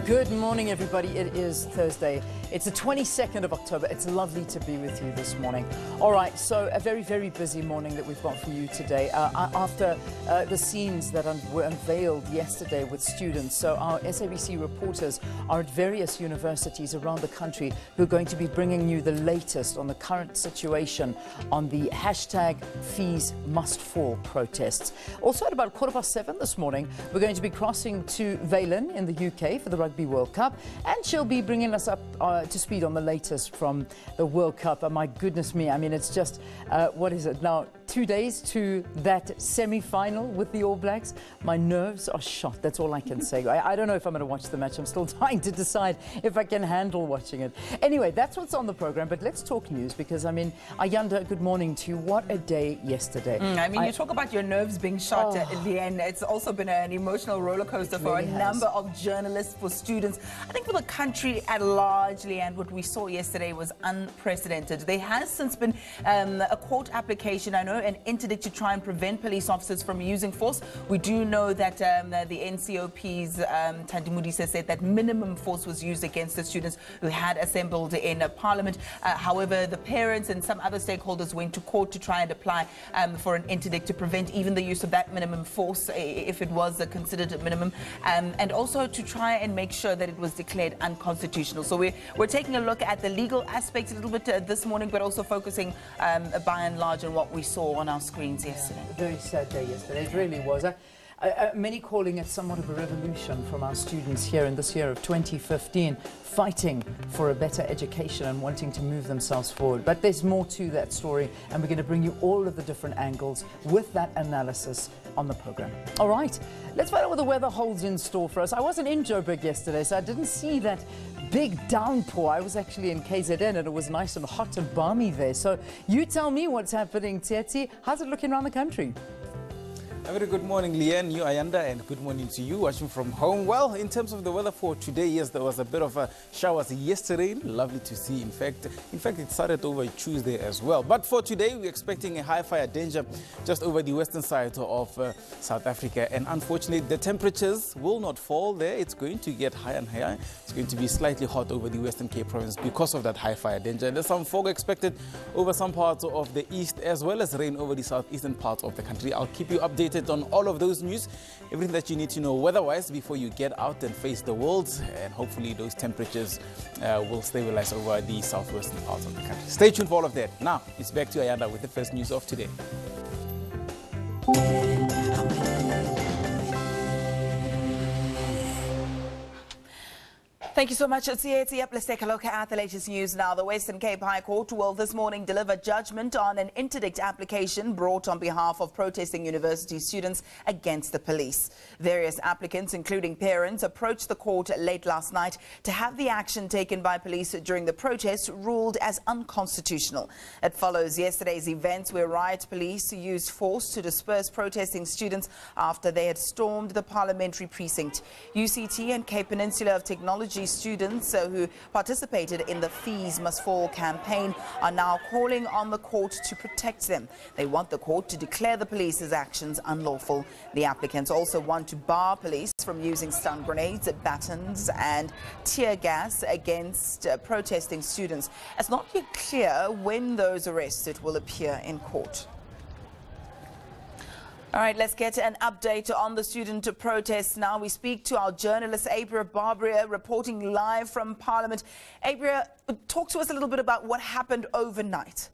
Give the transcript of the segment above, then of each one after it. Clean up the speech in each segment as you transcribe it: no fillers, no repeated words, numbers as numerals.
Good morning, everybody. It is Thursday. It's the 22nd of October. It's lovely to be with you this morning. All right, so a very, very busy morning that we've got for you today. After the scenes that were unveiled yesterday with students, so our SABC reporters are at various universities around the country who are going to be bringing you the latest on the current situation on the hashtag Fees Must Fall protests. Also, at about 7:15 this morning, we're going to be crossing to Valen in the UK for the Rugby World Cup, and she'll be bringing us up to speed on the latest from the World Cup. And my goodness me, I mean, it's just, what is it now? 2 days to that semi-final with the All Blacks. My nerves are shot. That's all I can say. I don't know if I'm going to watch the match. I'm still trying to decide if I can handle watching it. Anyway, that's what's on the program. But let's talk news because, I mean, Ayanda, good morning to you. What a day yesterday. You talk about your nerves being shot at the end. It's also been an emotional roller coaster for a number of journalists, for students, I think for the country at large. And what we saw yesterday was unprecedented. There has since been a court application, I know, an interdict to try and prevent police officers from using force. We do know that the NCOP's Thandi Modise said that minimum force was used against the students who had assembled in Parliament. However, the parents and some other stakeholders went to court to try and apply for an interdict to prevent even the use of that minimum force, if it was considered a minimum, and also to try and make sure that it was declared unconstitutional. So we're taking a look at the legal aspects a little bit this morning, but also focusing by and large on what we saw on our screens yesterday. A very sad day yesterday. It really was. Many calling it somewhat of a revolution from our students here in this year of 2015, fighting for a better education and wanting to move themselves forward. But there's more to that story, and we're going to bring you all of the different angles with that analysis on the program. All right, let's find out what the weather holds in store for us. I wasn't in Joburg yesterday, so I didn't see that big downpour. I was actually in KZN, and it was nice and hot and balmy there. So you tell me what's happening, Teti. How's it looking around the country? A very good morning, Leanne, you, Ayanda, and good morning to you watching from home. Well, in terms of the weather for today, yes, there was a bit of showers yesterday. Lovely to see. In fact, it started over Tuesday as well. But for today, we're expecting a high fire danger just over the western side of South Africa. And unfortunately, the temperatures will not fall there. It's going to get higher and higher. It's going to be slightly hot over the Western Cape province because of that high fire danger. There's some fog expected over some parts of the east, as well as rain over the southeastern part of the country. I'll keep you updated on all of those news, everything that you need to know weather-wise before you get out and face the world, and hopefully those temperatures will stabilize over the southwestern parts of the country. Stay tuned for all of that. Now, it's back to Ayanda with the first news of today. Thank you so much, Tsietsi. Let's take a look at the latest news now. The Western Cape High Court will this morning deliver judgment on an interdict application brought on behalf of protesting university students against the police. Various applicants, including parents, approached the court late last night to have the action taken by police during the protest ruled as unconstitutional. It follows yesterday's events where riot police used force to disperse protesting students after they had stormed the parliamentary precinct. UCT and Cape Peninsula of Technology students who participated in the Fees Must Fall campaign are now calling on the court to protect them. They want the court to declare the police's actions unlawful. The applicants also want to bar police from using stun grenades, batons and tear gas against protesting students. It's not yet clear when those arrested will appear in court. All right, let's get an update on the student protests now. We speak to our journalist, Abria Barbria, reporting live from Parliament. Abria, talk to us a little bit about what happened overnight.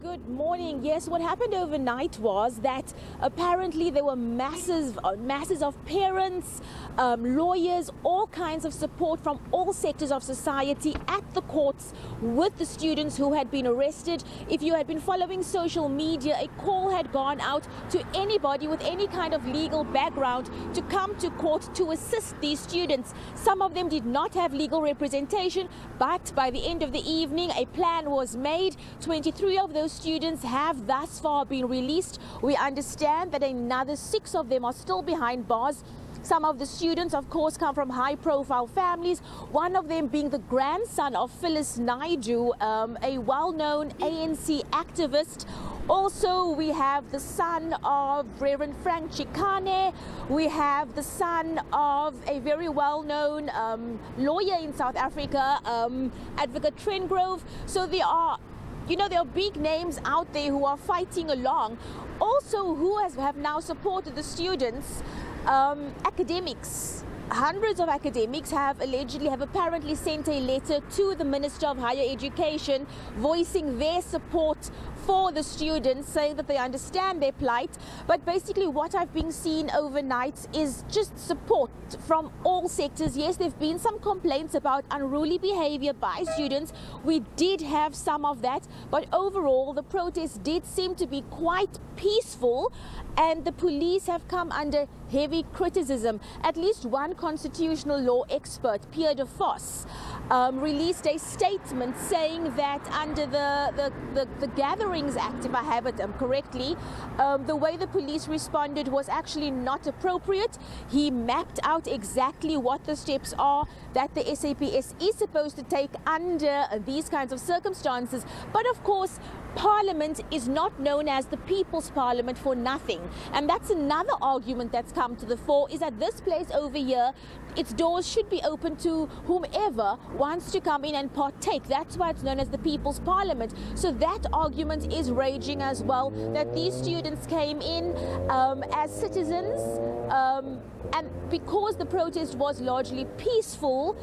Good morning. Yes, what happened overnight was that apparently there were masses of parents, lawyers, all kinds of support from all sectors of society at the courts with the students who had been arrested. If you had been following social media, a call had gone out to anybody with any kind of legal background to come to court to assist these students. Some of them did not have legal representation, but by the end of the evening, a plan was made. 23 of those students have thus far been released. We understand that another 6 of them are still behind bars. Some of the students, of course, come from high-profile families, one of them being the grandson of Phyllis Naidu, a well-known ANC activist Also, we have the son of Reverend Frank Chikane. We have the son of a very well-known lawyer in South Africa, Advocate Trengrove. So there are, there are big names out there who are fighting along. Also, who have now supported the students, academics. Hundreds of academics have apparently sent a letter to the Minister of Higher Education voicing their support for the students, saying that they understand their plight. But basically what I've been seeing overnight is just support from all sectors. Yes, there have been some complaints about unruly behavior by students. We did have some of that, but overall the protest did seem to be quite peaceful, and the police have come under heavy criticism. At least one constitutional law expert, Pierre de Vos, released a statement saying that under the Gatherings Act, if I have it correctly, the way the police responded was actually not appropriate. He mapped out exactly what the steps are that the SAPS is supposed to take under these kinds of circumstances. But of course, Parliament is not known as the People's Parliament for nothing. And that's another argument that's come to the fore, is that this place over here, its doors should be open to whomever wants to come in and partake. That's why it's known as the People's Parliament. So that argument is raging as well, that these students came in as citizens, and because the protest was largely peaceful,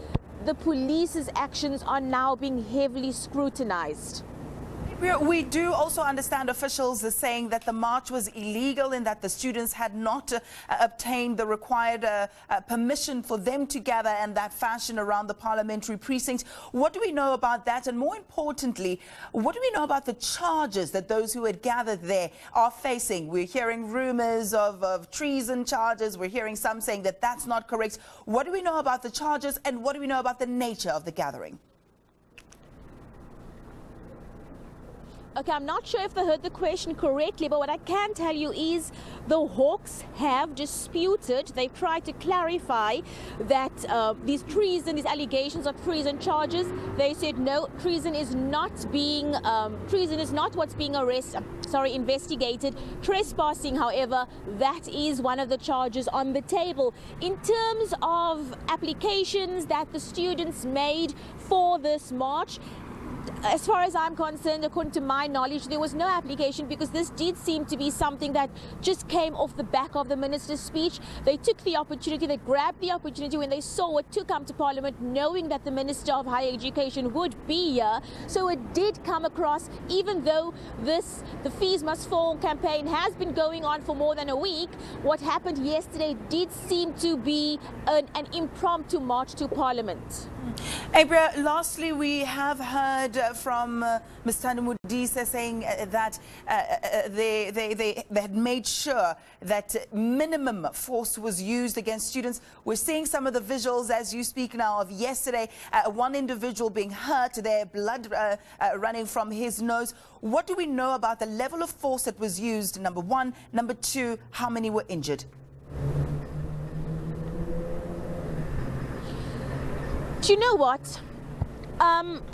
the police's actions are now being heavily scrutinized. We do also understand officials are saying that the march was illegal and that the students had not obtained the required permission for them to gather in that fashion around the parliamentary precinct. What do we know about that? And more importantly, what do we know about the charges that those who had gathered there are facing? We're hearing rumors of treason charges. We're hearing some saying that that's not correct. What do we know about the charges, and what do we know about the nature of the gathering? Okay, I'm not sure if I heard the question correctly, but what I can tell you is the Hawks have disputed. They've tried to clarify that these allegations of treason charges. They said no, treason is not what's being investigated. Trespassing, however, that is one of the charges on the table. In terms of applications that the students made for this march, as far as I'm concerned, according to my knowledge, there was no application, because this did seem to be something that just came off the back of the minister's speech. They took the opportunity, they grabbed the opportunity when they saw it to come to Parliament, knowing that the Minister of Higher Education would be here. So it did come across, even though the Fees Must Fall campaign has been going on for more than a week, what happened yesterday did seem to be an impromptu march to Parliament. Abra, lastly, we have heard from Ms. Thando Modise saying that they had made sure that minimum force was used against students. We're seeing some of the visuals as you speak now of yesterday, one individual being hurt, their blood running from his nose. What do we know about the level of force that was used, number one? Number two, how many were injured? Do you know what?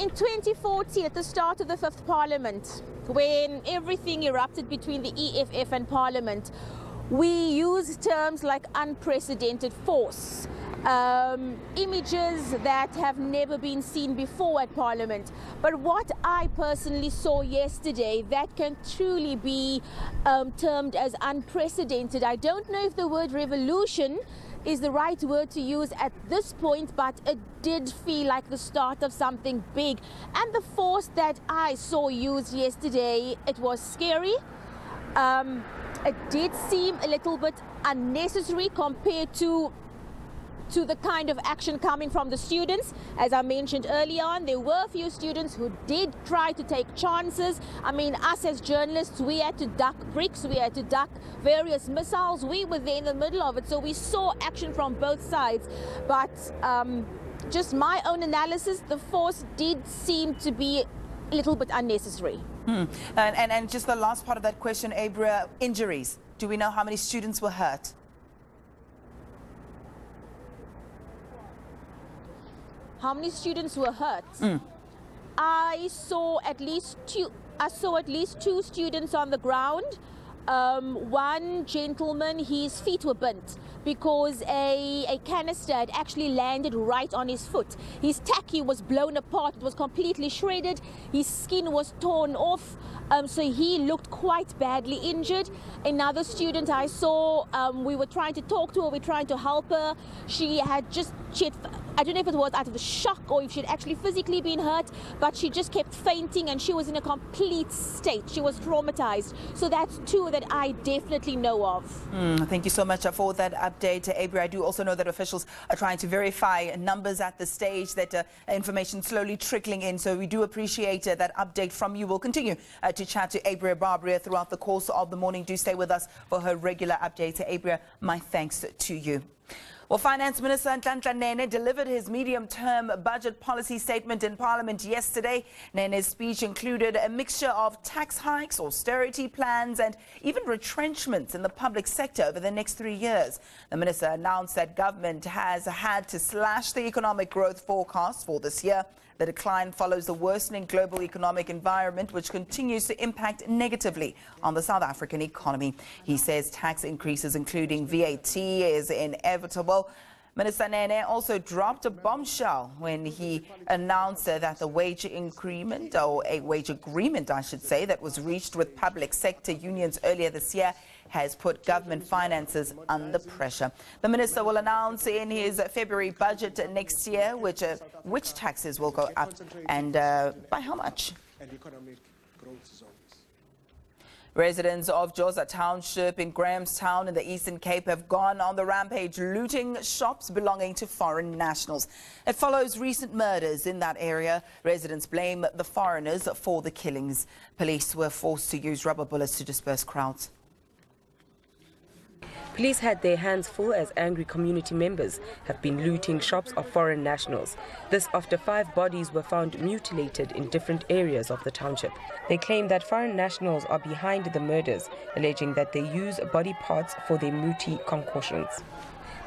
In 2014, at the start of the 5th Parliament, when everything erupted between the EFF and Parliament, we used terms like unprecedented force, images that have never been seen before at Parliament. But what I personally saw yesterday, that can truly be termed as unprecedented. I don't know if the word revolution is the right word to use at this point, but it did feel like the start of something big. And the force that I saw used yesterday, it was scary. It did seem a little bit unnecessary compared to the kind of action coming from the students. As I mentioned earlier on, there were a few students who did try to take chances. I mean, us as journalists, we had to duck bricks, we had to duck various missiles. We were there in the middle of it, so we saw action from both sides. But just my own analysis, the force did seem to be a little bit unnecessary. And just the last part of that question, Abra, injuries. Do we know how many students were hurt? How many students were hurt? I saw at least two students on the ground. One gentleman, his feet were burnt because a canister had actually landed right on his foot. His tacky was blown apart, it was completely shredded, his skin was torn off, so he looked quite badly injured. Another student I saw, we were trying to talk to her, we were trying to help her. I don't know if it was out of the shock or if she'd actually physically been hurt, but she just kept fainting and she was in a complete state. She was traumatized. So that's two that I definitely know of. Thank you so much for that update, Abri. I do also know that officials are trying to verify numbers at the stage, that information slowly trickling in. So we do appreciate that update from you. We'll continue to chat to Abri Barbria throughout the course of the morning. Do stay with us for her regular updates. Abri, my thanks to you. Well, Finance Minister Nhlanhla Nene delivered his medium-term budget policy statement in Parliament yesterday. Nene's speech included a mixture of tax hikes, austerity plans and even retrenchments in the public sector over the next 3 years. The minister announced that government has had to slash the economic growth forecast for this year. The decline follows the worsening global economic environment, which continues to impact negatively on the South African economy. He says tax increases, including VAT, is inevitable. Minister Nene also dropped a bombshell when he announced that the wage increment, or a wage agreement, I should say, that was reached with public sector unions earlier this year has put government finances under pressure. The minister will announce in his February budget next year which taxes will go up and by how much. And economic growth zones. Residents of Joza Township in Grahamstown in the Eastern Cape have gone on the rampage, looting shops belonging to foreign nationals. It follows recent murders in that area. Residents blame the foreigners for the killings. Police were forced to use rubber bullets to disperse crowds. Police had their hands full as angry community members have been looting shops of foreign nationals. This after 5 bodies were found mutilated in different areas of the township. They claim that foreign nationals are behind the murders, alleging that they use body parts for their muti concoctions.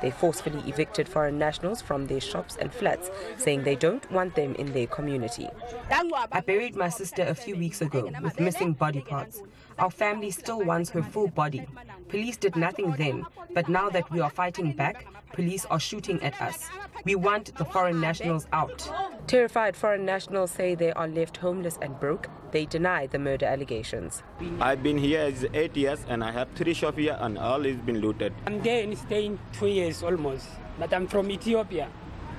They forcefully evicted foreign nationals from their shops and flats, saying they don't want them in their community. I buried my sister a few weeks ago with missing body parts. Our family still wants her full body. Police did nothing then, but now that we are fighting back, police are shooting at us. We want the foreign nationals out. Terrified foreign nationals say they are left homeless and broke. They deny the murder allegations. I've been here as 8 years and I have 3 shops here and all has been looted. I'm there and staying 2 years almost, but I'm from Ethiopia.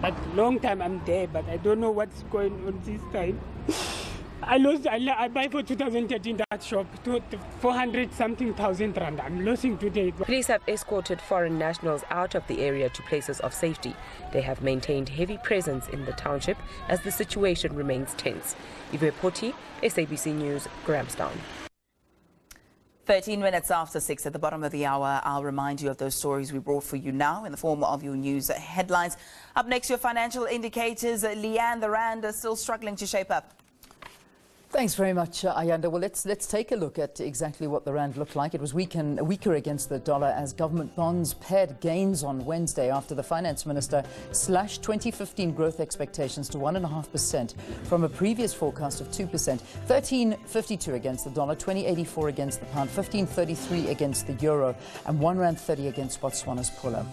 But long time I'm there, but I don't know what's going on this time. I buy for 2013 that shop to 400 something thousand rand. I'm losing today. Police have escorted foreign nationals out of the area to places of safety. They have maintained heavy presence in the township as the situation remains tense. Ive Poti, SABC News, Grahamstown. 13 minutes after 6 at the bottom of the hour, I'll remind you of those stories we brought for you now in the form of your news headlines. Up next, your financial indicators. Leanne, the rand is still struggling to shape up. Thanks very much, Ayanda. Well, let's take a look at exactly what the rand looked like. It was weaker against the dollar as government bonds pared gains on Wednesday after the finance minister slashed 2015 growth expectations to 1.5% from a previous forecast of 2%. 13.52 against the dollar, 20.84 against the pound, 15.33 against the euro, and R1.30 against Botswana's pula.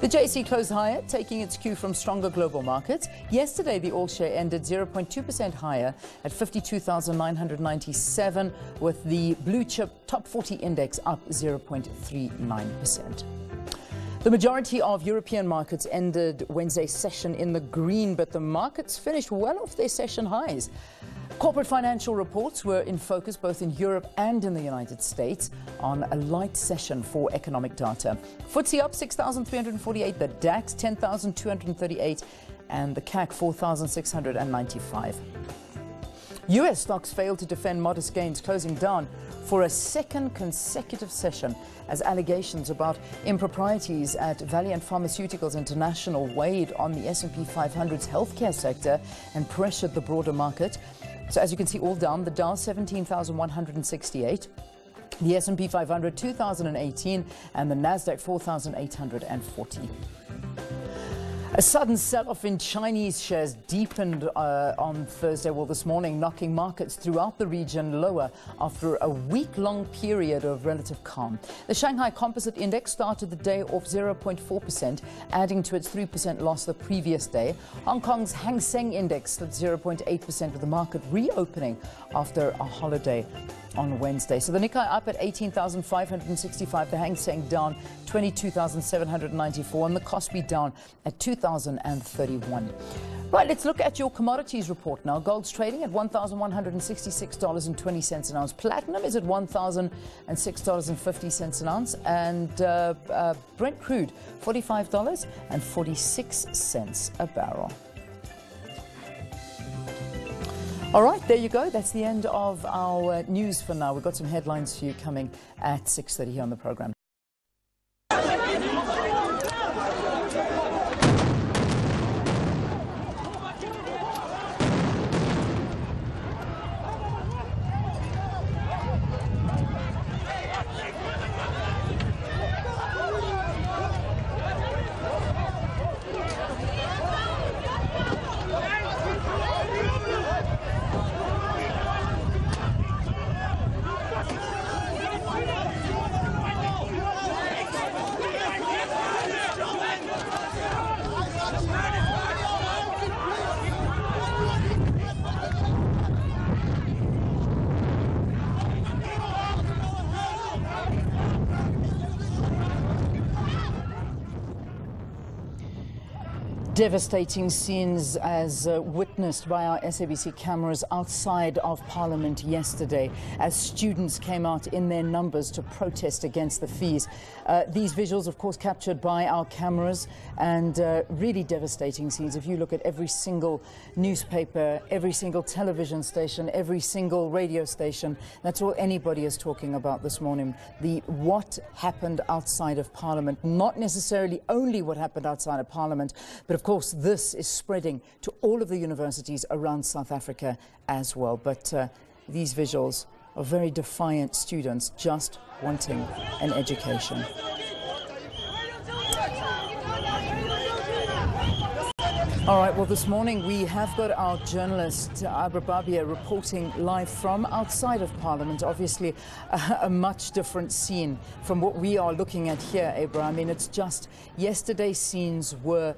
The JSE closed higher, taking its cue from stronger global markets. Yesterday, the all-share ended 0.2% higher at 52,997, with the blue chip top 40 index up 0.39%. The majority of European markets ended Wednesday's session in the green, but the markets finished well off their session highs. Corporate financial reports were in focus both in Europe and in the United States on a light session for economic data. FTSE up 6,348, the DAX 10,238, and the CAC 4,695. US stocks failed to defend modest gains, closing down for a second consecutive session as allegations about improprieties at Valeant Pharmaceuticals International weighed on the S&P 500's healthcare sector and pressured the broader market. So as you can see, all down, the Dow 17,168, the S&P 500 2,018, and the Nasdaq 4,840. A sudden sell-off in Chinese shares deepened on Thursday, this morning, knocking markets throughout the region lower after a week-long period of relative calm. The Shanghai Composite Index started the day off 0.4%, adding to its 3% loss the previous day. Hong Kong's Hang Seng Index slipped 0.8% with the market reopening after a holiday on Wednesday. So the Nikkei up at 18,565, the Hang Seng down 22,794, and the Kospi down at 2,031. Right, let's look at your commodities report now. Gold's trading at $1,166.20 an ounce. Platinum is at $1,006.50 an ounce, and Brent crude $45.46 a barrel. All right, there you go. That's the end of our news for now. We've got some headlines for you coming at 6:30 here on the program. Devastating scenes as witnessed by our SABC cameras outside of Parliament yesterday as students came out in their numbers to protest against the fees. These visuals, of course, captured by our cameras, and really devastating scenes. If you look at every single newspaper, every single television station, every single radio station, that's all anybody is talking about this morning. What happened outside of Parliament, not necessarily only what happened outside of Parliament, but of course, this is spreading to all of the universities around South Africa as well. But these visuals are very defiant students just wanting an education. All right, well, this morning we have got our journalist, Abra Babia, reporting live from outside of Parliament. Obviously, a much different scene from what we are looking at here, Abra. I mean, it's just yesterday's scenes were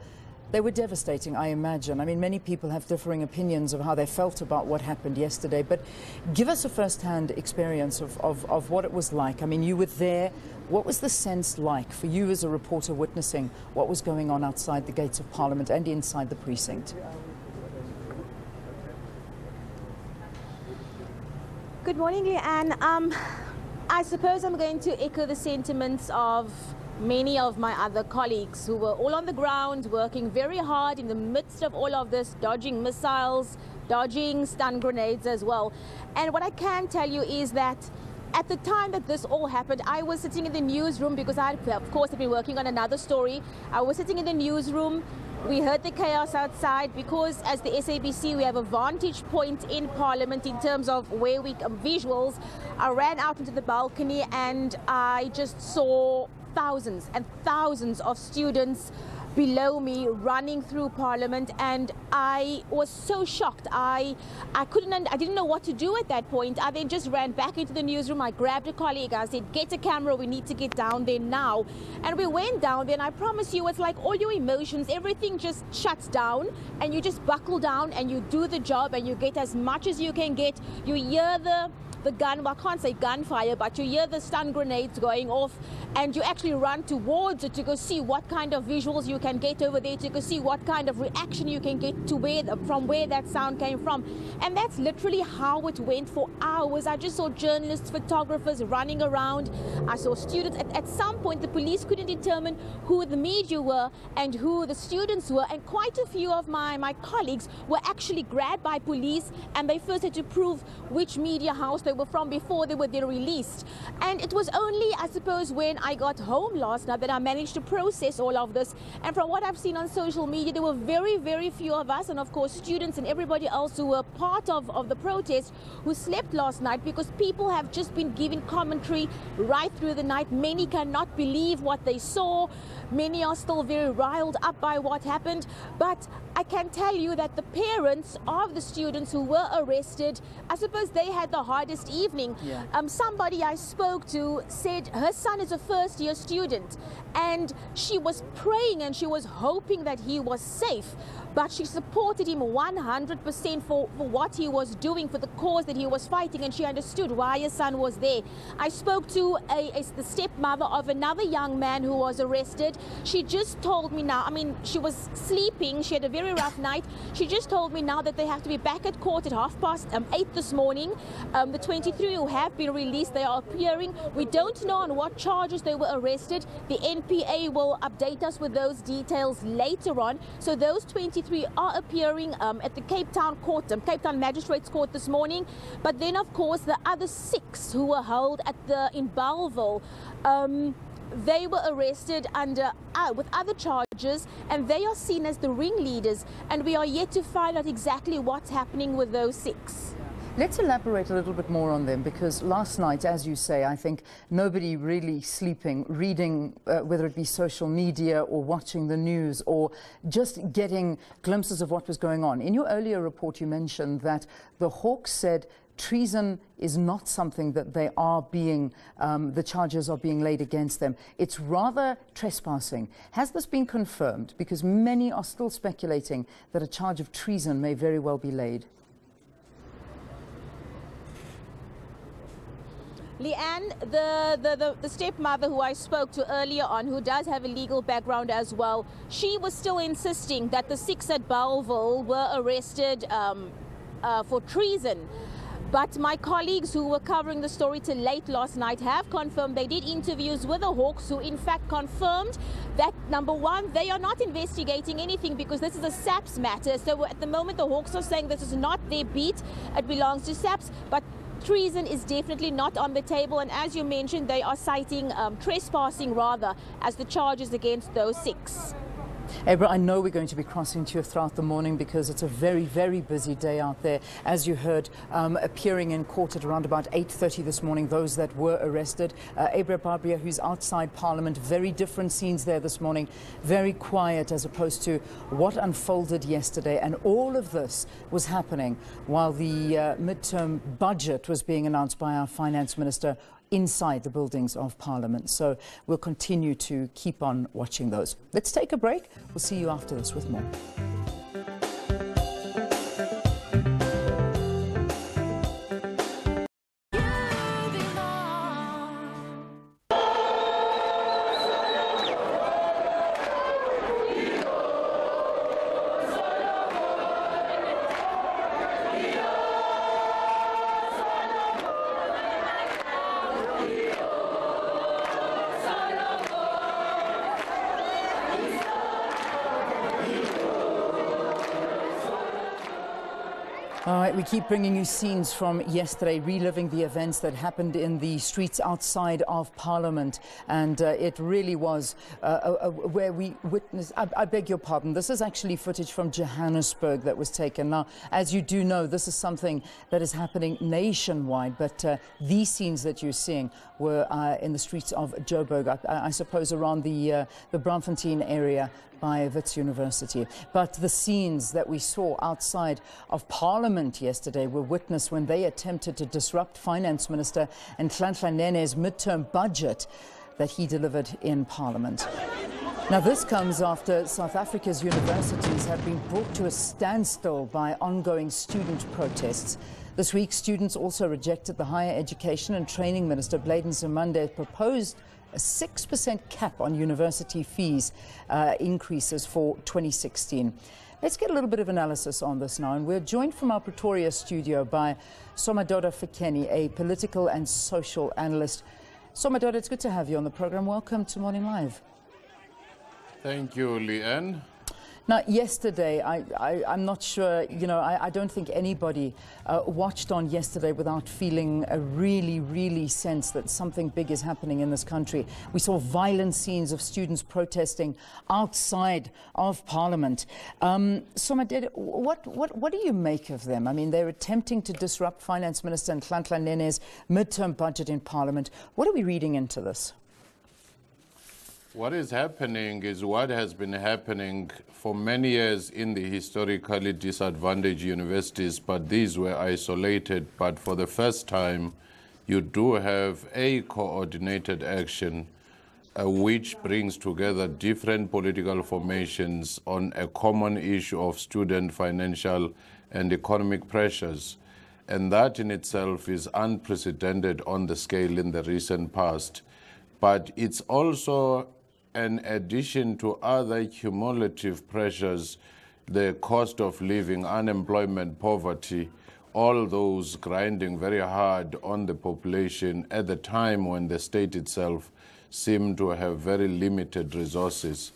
devastating, I imagine. I mean, many people have differing opinions of how they felt about what happened yesterday, but give us a first-hand experience of what it was like. I mean, you were there. What was the sense like for you as a reporter witnessing what was going on outside the gates of Parliament and inside the precinct? Good morning, Leanne. I suppose I'm going to echo the sentiments of many of my other colleagues who were all on the ground working very hard in the midst of all of this, dodging missiles, dodging stun grenades as well. And what I can tell you is that at the time that this all happened, I was sitting in the newsroom because I, of course, had been working on another story. I was sitting in the newsroom. We heard the chaos outside because as the SABC, we have a vantage point in Parliament in terms of where we visuals. I ran out into the balcony and I just saw thousands and thousands of students below me running through Parliament, and I was so shocked. I didn't know what to do at that point. I then just ran back into the newsroom. I grabbed a colleague. I said, get a camera. We need to get down there now. And we went down there, and I promise you, it's like all your emotions, everything just shuts down, and you just buckle down and you do the job and you get as much as you can get. You hear the gun, well, I can't say gunfire, but you hear the stun grenades going off, and you actually run towards it to go see what kind of visuals you can get over there, to go see what kind of reaction you can get to from where that sound came from. And that's literally how it went for hours. I just saw journalists, photographers running around. I saw students. At some point, the police couldn't determine who the media were and who the students were, and quite a few of my colleagues were actually grabbed by police, and they first had to prove which media house they were from before they were then released. And it was only, I suppose, when I got home last night that I managed to process all of this. And from what I've seen on social media, there were very, very few of us, and of course students and everybody else who were part of the protest, who slept last night, because people have just been giving commentary right through the night. Many cannot believe what they saw. Many are still very riled up by what happened. But I can tell you that the parents of the students who were arrested, I suppose they had the hardest evening. Yeah. Somebody I spoke to said her son is a first-year student, and she was praying and she was hoping that he was safe. But she supported him 100% for what he was doing, for the cause that he was fighting, and she understood why her son was there. I spoke to the stepmother of another young man who was arrested. She just told me now, I mean, she was sleeping, she had a very rough night. She just told me now that they have to be back at court at 8:30 this morning. The 23 who have been released, they are appearing. We don't know on what charges they were arrested. The NPA will update us with those details later on. So those 23 are appearing at the Cape Town Court, Cape Town Magistrates Court this morning. But then, of course, the other 6 who were held in Bellville, they were arrested with other charges, and they are seen as the ringleaders, and we are yet to find out exactly what's happening with those 6. Let's elaborate a little bit more on them, because last night, as you say, I think nobody really sleeping, reading, whether it be social media or watching the news or just getting glimpses of what was going on. In your earlier report, you mentioned that the Hawks said treason is not something that they are being, the charges are being laid against them. It's rather trespassing. Has this been confirmed? Because many are still speculating that a charge of treason may very well be laid. Leanne, the stepmother who I spoke to earlier on, who does have a legal background as well, she was still insisting that the 6 at Bellville were arrested for treason. But my colleagues who were covering the story till late last night have confirmed, they did interviews with the Hawks, who in fact confirmed that, number one, they are not investigating anything because this is a SAPS matter. So at the moment the Hawks are saying this is not their beat, it belongs to SAPS. But treason is definitely not on the table, and as you mentioned, they are citing trespassing rather as the charges against those 6. Abra, I know we're going to be crossing to you throughout the morning because it's a very, very busy day out there. As you heard, appearing in court at around about 8:30 this morning, those that were arrested. Abra Barbia, who's outside Parliament, very different scenes there this morning, very quiet as opposed to what unfolded yesterday. And all of this was happening while the midterm budget was being announced by our Finance Minister inside the buildings of Parliament. So we'll continue to keep on watching those. Let's take a break. We'll see you after this with more. All right, we keep bringing you scenes from yesterday, reliving the events that happened in the streets outside of Parliament. And it really was where we witnessed, I beg your pardon, this is actually footage from Johannesburg that was taken. Now, as you do know, this is something that is happening nationwide, but these scenes that you're seeing were in the streets of Joburg, I suppose around the Braamfontein area by Wits University. But the scenes that we saw outside of Parliament yesterday were witnessed when they attempted to disrupt Finance Minister Nhlanhla Nene's midterm budget that he delivered in Parliament. Now, this comes after South Africa's universities have been brought to a standstill by ongoing student protests. This week, students also rejected the Higher Education and Training Minister Blade Nzimande's proposed a 6% cap on university fees increases for 2016. Let's get a little bit of analysis on this now. And we're joined from our Pretoria studio by Somadoda Fikeni, a political and social analyst. Somadoda, it's good to have you on the program. Welcome to Morning Live. Thank you, Leanne. Now, yesterday, I'm not sure, you know, I don't think anybody watched on yesterday without feeling a really sense that something big is happening in this country. We saw violent scenes of students protesting outside of Parliament. Somadede, what do you make of them? I mean, they're attempting to disrupt Finance Minister Nhlanhla Nene's midterm budget in Parliament. What are we reading into this? What is happening is what has been happening for many years in the historically disadvantaged universities, but these were isolated. But for the first time, you do have a coordinated action which brings together different political formations on a common issue of student financial and economic pressures. And that in itself is unprecedented on the scale in the recent past. But it's also in addition to other cumulative pressures, the cost of living, unemployment, poverty, all those grinding very hard on the population at the time when the state itself seemed to have very limited resources.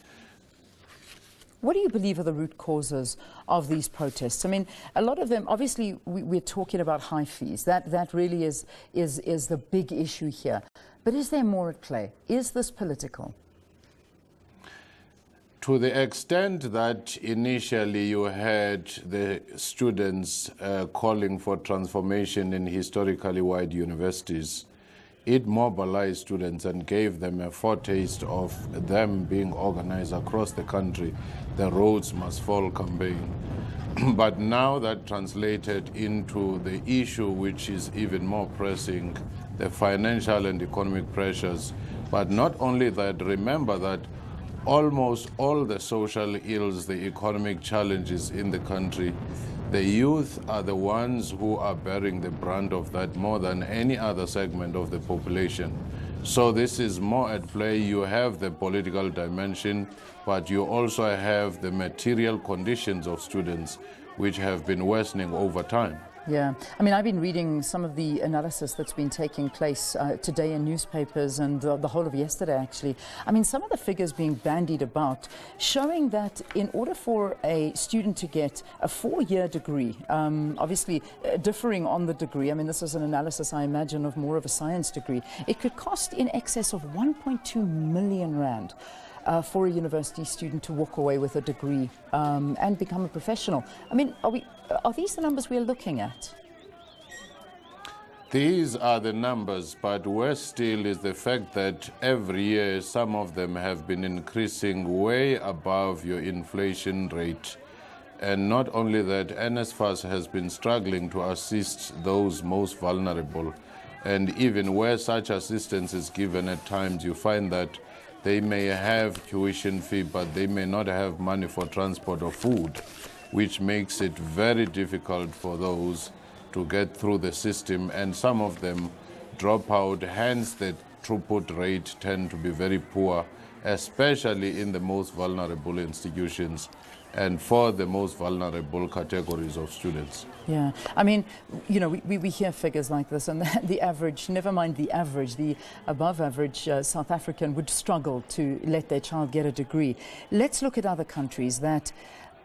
What do you believe are the root causes of these protests? I mean, a lot of them, obviously, we're talking about high fees. That really is the big issue here. But is there more at play? Is this political? To the extent that initially you had the students calling for transformation in historically wide universities, it mobilized students and gave them a foretaste of them being organized across the country, the Rhodes Must Fall campaign. But now that translated into the issue which is even more pressing, the financial and economic pressures. But not only that, remember that almost all the social ills, the economic challenges in the country, the youth are the ones who are bearing the brunt of that more than any other segment of the population. So this is more at play. You have the political dimension, but you also have the material conditions of students, which have been worsening over time. Yeah, I mean, I've been reading some of the analysis that's been taking place today in newspapers and the whole of yesterday, actually. I mean, some of the figures being bandied about showing that in order for a student to get a 4-year degree, obviously differing on the degree, I mean, this is an analysis, I imagine, of more of a science degree, it could cost in excess of 1.2 million rand. For a university student to walk away with a degree and become a professional. I mean, are these the numbers we're looking at? These are the numbers, but worse still is the fact that every year some of them have been increasing way above your inflation rate. And not only that, NSFAS has been struggling to assist those most vulnerable. And even where such assistance is given at times, you find that they may have tuition fee, but they may not have money for transport or food, which makes it very difficult for those to get through the system. And some of them drop out, hence the throughput rate tend to be very poor, especially in the most vulnerable institutions and for the most vulnerable categories of students. Yeah, I mean, you know, we hear figures like this, and the average, never mind the average, the above average South African would struggle to let their child get a degree. Let's look at other countries that,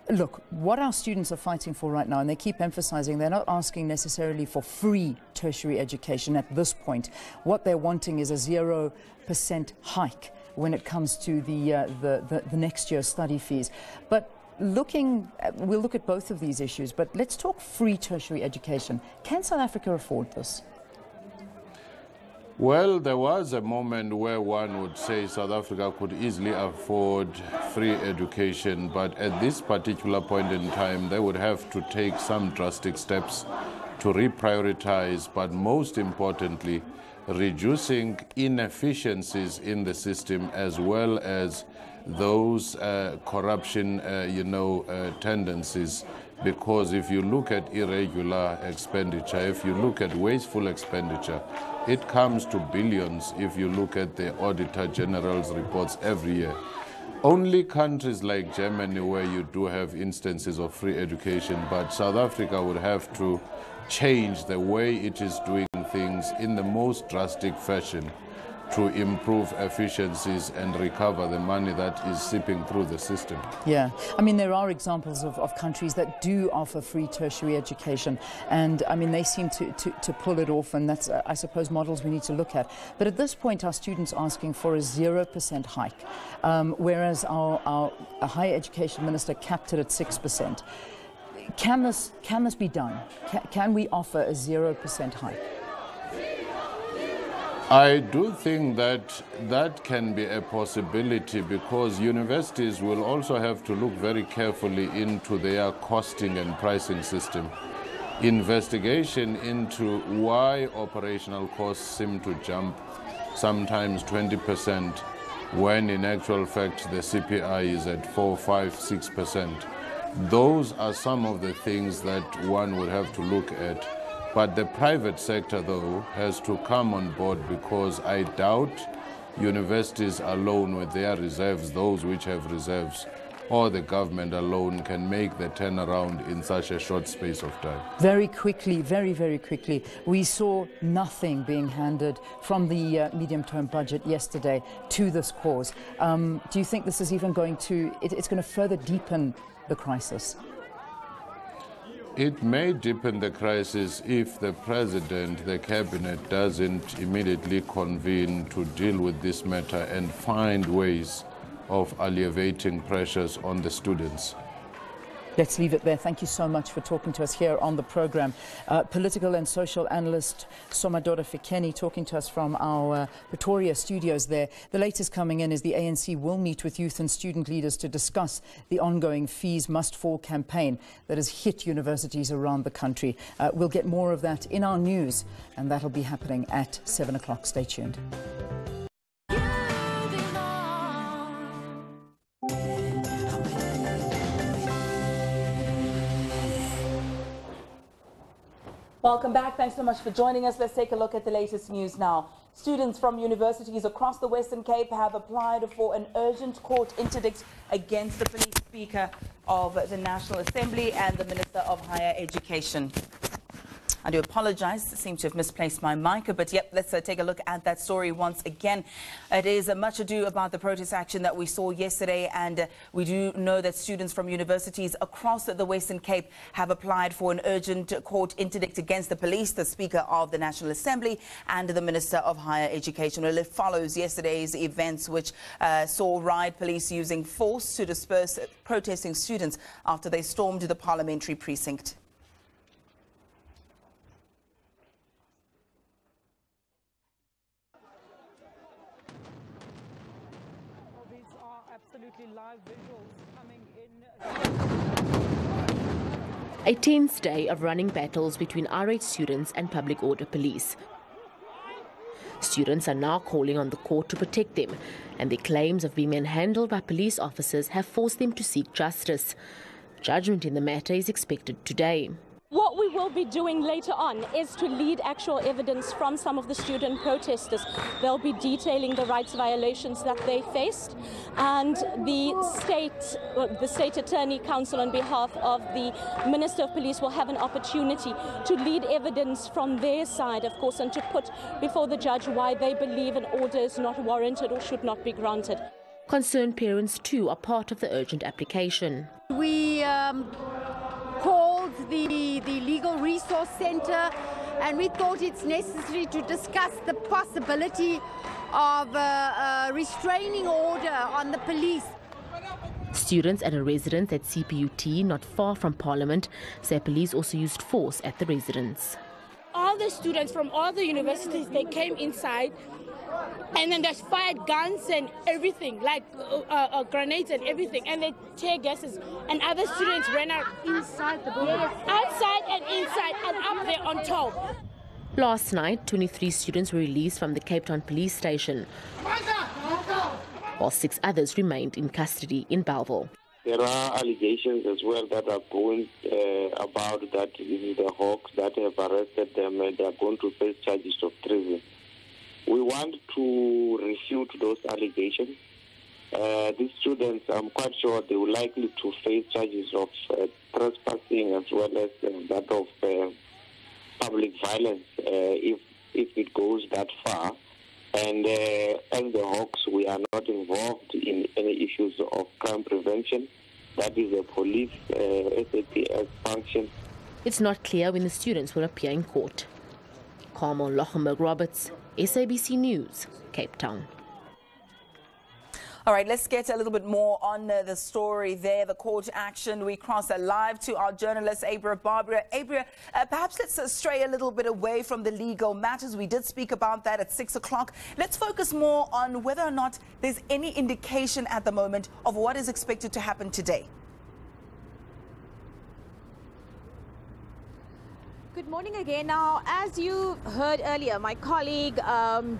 look, what our students are fighting for right now, and they keep emphasizing they're not asking necessarily for free tertiary education at this point. What they're wanting is a 0% hike when it comes to the next year's study fees. But we'll look at both of these issues, but let's talk free tertiary education. Can South Africa afford this? Well, there was a moment where one would say South Africa could easily afford free education, but at this particular point in time, they would have to take some drastic steps to reprioritize, but most importantly, reducing inefficiencies in the system as well as those corruption, tendencies. Because if you look at irregular expenditure, if you look at wasteful expenditure, it comes to billions if you look at the Auditor General's reports every year. Only countries like Germany where you do have instances of free education, but South Africa would have to change the way it is doing things in the most drastic fashion to improve efficiencies and recover the money that is seeping through the system. Yeah, I mean, there are examples of countries that do offer free tertiary education, and I mean, they seem to pull it off, and that's, I suppose, models we need to look at. But at this point, our students asking for a 0% hike, whereas our higher education minister capped it at 6%. Can this be done? Can we offer a 0% hike? I do think that that can be a possibility, because universities will also have to look very carefully into their costing and pricing system. Investigation into why operational costs seem to jump sometimes 20%, when in actual fact the CPI is at 4, 5, 6%. Those are some of the things that one would have to look at. But the private sector, though, has to come on board, because I doubt universities alone with their reserves, those which have reserves, or the government alone can make the turnaround in such a short space of time. Very quickly, very, very quickly, we saw nothing being handed from the medium-term budget yesterday to this cause. Do you think this is even going to, it's going to further deepen the crisis? It may deepen the crisis if the president, the cabinet, doesn't immediately convene to deal with this matter and find ways of alleviating pressures on the students. Let's leave it there. Thank you so much for talking to us here on the program. Political and social analyst Somadora Fikeni talking to us from our Pretoria studios there. The latest coming in is the ANC will meet with youth and student leaders to discuss the ongoing Fees Must Fall campaign that has hit universities around the country. We'll get more of that in our news, and that'll be happening at 7 o'clock. Stay tuned. Welcome back. Thanks so much for joining us. Let's take a look at the latest news now. Students from universities across the Western Cape have applied for an urgent court interdict against the police speaker of the National Assembly and the Minister of Higher Education. I do apologize, I seem to have misplaced my mic, but yep, let's take a look at that story once again. It is much ado about the protest action that we saw yesterday, and we do know that students from universities across the Western Cape have applied for an urgent court interdict against the police, the Speaker of the National Assembly and the Minister of Higher Education. Well, it follows yesterday's events which saw riot police using force to disperse protesting students after they stormed the parliamentary precinct. Live visuals coming in. A tense day of running battles between irate students and public order police. Students are now calling on the court to protect them, and their claims of being manhandled by police officers have forced them to seek justice. Judgment in the matter is expected today. What we will be doing later on is to lead actual evidence from some of the student protesters. They'll be detailing the rights violations that they faced, and the state attorney council on behalf of the Minister of Police will have an opportunity to lead evidence from their side, of course, and to put before the judge why they believe an order is not warranted or should not be granted. Concerned parents too are part of the urgent application. We called the Legal Resource Centre, and we thought it's necessary to discuss the possibility of a restraining order on the police. Students at a residence at CPUT, not far from Parliament, say police also used force at the residence. All the students from all the universities, they came inside, and then they fired guns and everything, like grenades and everything, and they tear gases, and other students ran out inside the building. Yes, outside and inside and up there on top. Last night, 23 students were released from the Cape Town police station, while 6 others remained in custody in Bellville. There are allegations as well that are going about that this is the Hawks that have arrested them, and they are going to face charges of treason. We want to refute those allegations. These students, I'm quite sure they will likely to face charges of trespassing as well as that of public violence if it goes that far. And as the Hawks, we are not involved in any issues of crime prevention. That is a police SAPS function. It's not clear when the students will appear in court. Carmel Lochenberg-Roberts, SABC News, Cape Town. All right, let's get a little bit more on the story there, the court action. We cross live to our journalist, Abra Barbara. Abra, perhaps let's stray a little bit away from the legal matters. We did speak about that at 6 o'clock. Let's focus more on whether or not there's any indication at the moment of what is expected to happen today. Good morning again. Now, as you heard earlier, my colleague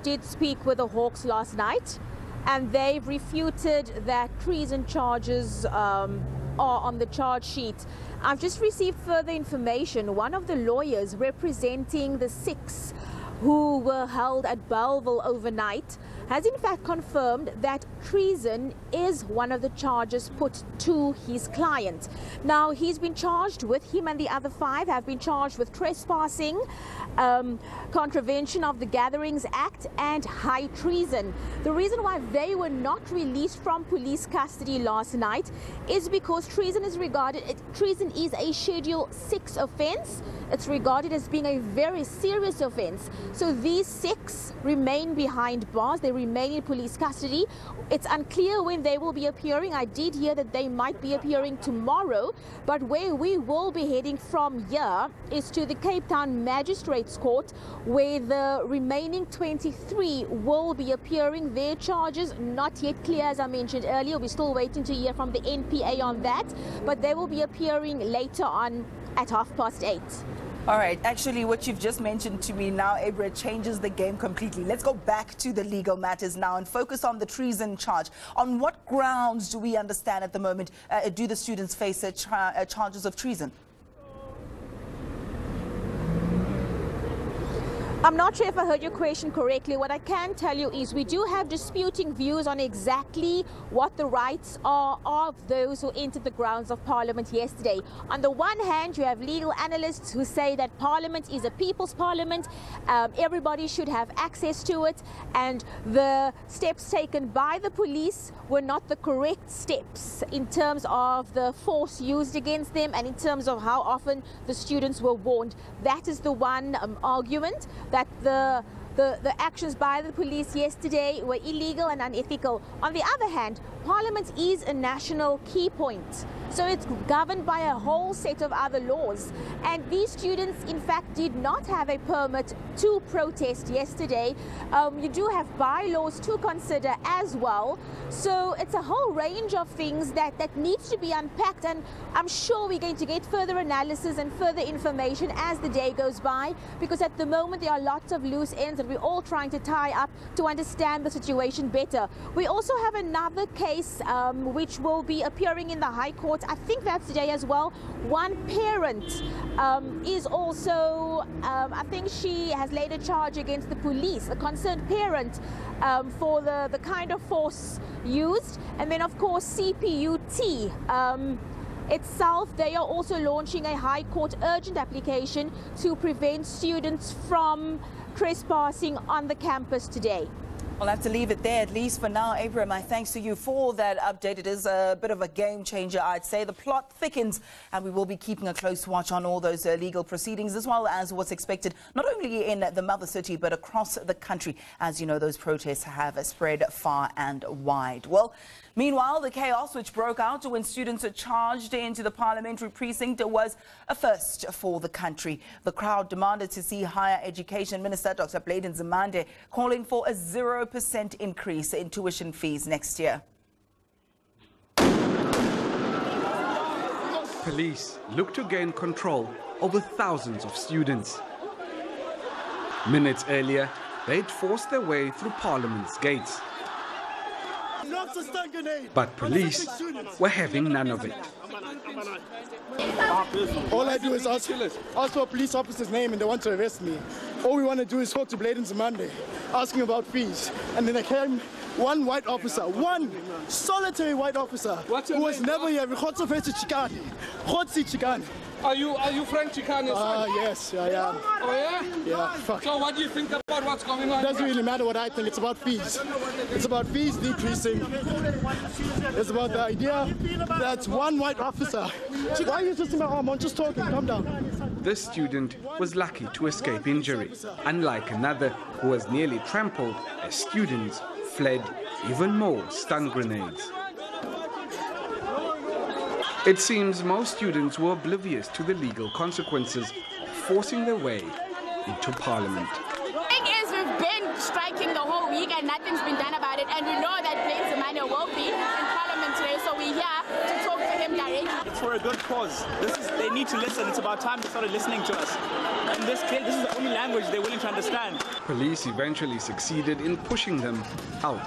did speak with the Hawks last night, and they've refuted that treason charges are on the charge sheet. I've just received further information. One of the lawyers representing the 6 who were held at Bellville overnight has in fact confirmed that treason is one of the charges put to his client. Now, he's been charged with, him and the other 5 have been charged with trespassing, contravention of the Gatherings Act and high treason. The reason why they were not released from police custody last night is because treason is treason is a Schedule 6 offence. It's regarded as being a very serious offence. So these 6 remain behind bars. They remain in police custody. It's unclear when they will be appearing. I did hear that they might be appearing tomorrow, but where we will be heading from here is to the Cape Town Magistrates Court, where the remaining 23 will be appearing. Their charges not yet clear, as I mentioned earlier. We're still waiting to hear from the NPA on that, but they will be appearing later on at 8:30. All right, actually, what you've just mentioned to me now, Abra, changes the game completely. Let's go back to the legal matters now and focus on the treason charge. On what grounds do we understand at the moment do the students face charges of treason? I'm not sure if I heard your question correctly. What I can tell you is we do have disputing views on exactly what the rights are of those who entered the grounds of Parliament yesterday. On the one hand, you have legal analysts who say that Parliament is a people's parliament. Everybody should have access to it, and the steps taken by the police were not the correct steps in terms of the force used against them and in terms of how often the students were warned. That is the one argument, that the actions by the police yesterday were illegal and unethical. On the other hand, Parliament is a national key point, so it's governed by a whole set of other laws, and these students in fact did not have a permit to protest yesterday. You do have bylaws to consider as well, so it's a whole range of things that needs to be unpacked, and I'm sure we're going to get further analysis and further information as the day goes by, because at the moment there are lots of loose ends that we're all trying to tie up to understand the situation better. We also have another case which will be appearing in the High Court. I think that's today as well. One parent is also, I think she has laid a charge against the police, a concerned parent, for the kind of force used. And then of course CPUT itself, they are also launching a High Court urgent application to prevent students from trespassing on the campus today. We'll have to leave it there, at least for now. Abra, my thanks to you for that update. It is a bit of a game changer, I'd say. The plot thickens, and we will be keeping a close watch on all those legal proceedings, as well as what's expected, not only in the mother city, but across the country. As you know, those protests have spread far and wide. Well, meanwhile, the chaos which broke out when students charged into the parliamentary precinct was a first for the country. The crowd demanded to see Higher Education Minister Dr. Blade Nzimande calling for a 0% increase in tuition fees next year. Police look to gain control over thousands of students. Minutes earlier, they'd forced their way through Parliament's gates. But police were having none of it. All I do is ask for a police officer's name and they want to arrest me. All we want to do is talk to Blade Nzimande, asking about fees. And then there came one white officer, one solitary white officer, who was never here, Are you Frank Chikane? Yes, I am. Oh yeah? Yeah, fuck. So what do you think about what's going on? It doesn't really matter what I think. It's about fees. It's about fees decreasing. It's about the idea that one white officer. Why are you twisting my arm? I'm just talking. Calm down. This student was lucky to escape injury, unlike another who was nearly trampled as students fled even more stun grenades. It seems most students were oblivious to the legal consequences of forcing their way into Parliament. The thing is, we've been striking the whole week and nothing's been done about it, and we know that Plains Emmanuel will be in Parliament today, so we're here to talk to him directly. It's for a good cause. They need to listen. It's about time they started listening to us. And this is the only language they're willing to understand. Police eventually succeeded in pushing them out,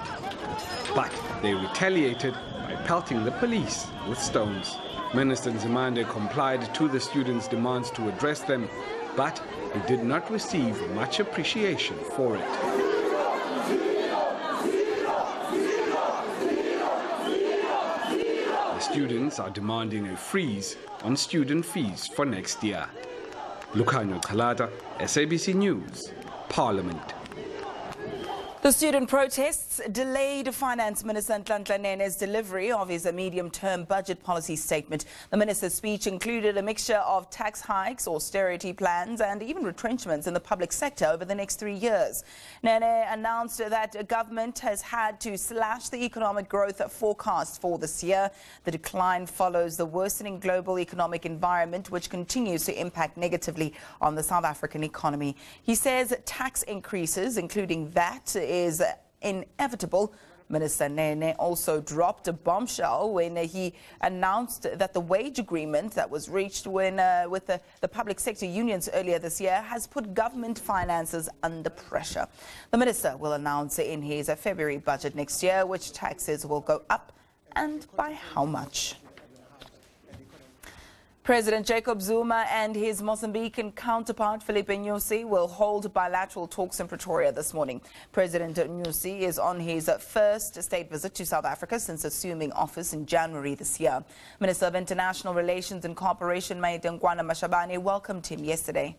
but they retaliated by pelting the police with stones. Minister Nzimande complied to the students' demands to address them, but he did not receive much appreciation for it. The students are demanding a freeze on student fees for next year. Lukhanyo Khalata, SABC News, Parliament. The student protests delayed Finance Minister Nhlanhla Nene's delivery of his medium-term budget policy statement. The minister's speech included a mixture of tax hikes, austerity plans and even retrenchments in the public sector over the next 3 years. Nene announced that government has had to slash the economic growth forecast for this year. The decline follows the worsening global economic environment, which continues to impact negatively on the South African economy. He says tax increases, including VAT, is inevitable. Minister Nene also dropped a bombshell when he announced that the wage agreement that was reached with the public sector unions earlier this year has put government finances under pressure. The minister will announce in his February budget next year which taxes will go up and by how much. President Jacob Zuma and his Mozambican counterpart Filipe Nyusi will hold bilateral talks in Pretoria this morning. President Nyusi is on his first state visit to South Africa since assuming office in January this year. Minister of International Relations and Cooperation Maitengwana Mashabane welcomed him yesterday.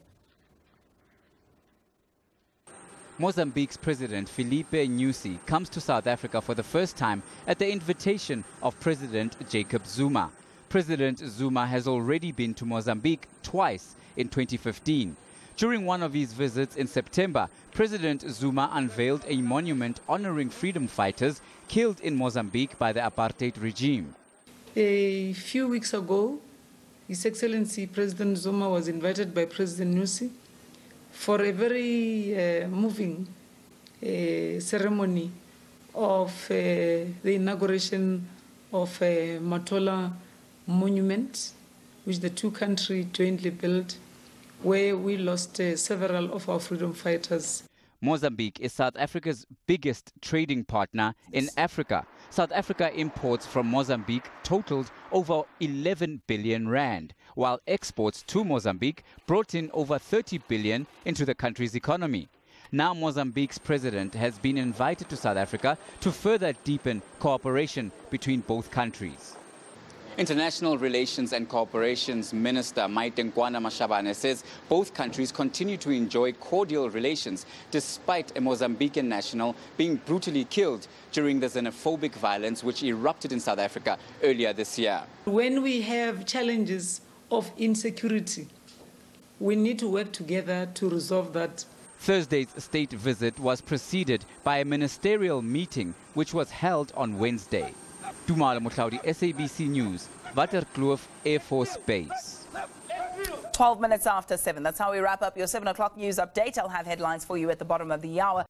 Mozambique's President Filipe Nyusi comes to South Africa for the first time at the invitation of President Jacob Zuma. President Zuma has already been to Mozambique twice in 2015. During one of his visits in September, President Zuma unveiled a monument honoring freedom fighters killed in Mozambique by the apartheid regime. A few weeks ago, His Excellency President Zuma was invited by President Nyusi for a very moving ceremony of the inauguration of Matola Monument, which the two countries jointly built, where we lost several of our freedom fighters. Mozambique is South Africa's biggest trading partner in Africa. South Africa imports from Mozambique totaled over 11 billion rand, while exports to Mozambique brought in over 30 billion into the country's economy. Now Mozambique's president has been invited to South Africa to further deepen cooperation between both countries. International Relations and Cooperations Minister Maitengwana Mashabane says both countries continue to enjoy cordial relations despite a Mozambican national being brutally killed during the xenophobic violence which erupted in South Africa earlier this year. When we have challenges of insecurity, we need to work together to resolve that. Thursday's state visit was preceded by a ministerial meeting which was held on Wednesday. Dumala Mohlaudi, SABC News, Waterkloof Air Force Base. 12 minutes after 7. That's how we wrap up your 7 o'clock news update. I'll have headlines for you at the bottom of the hour.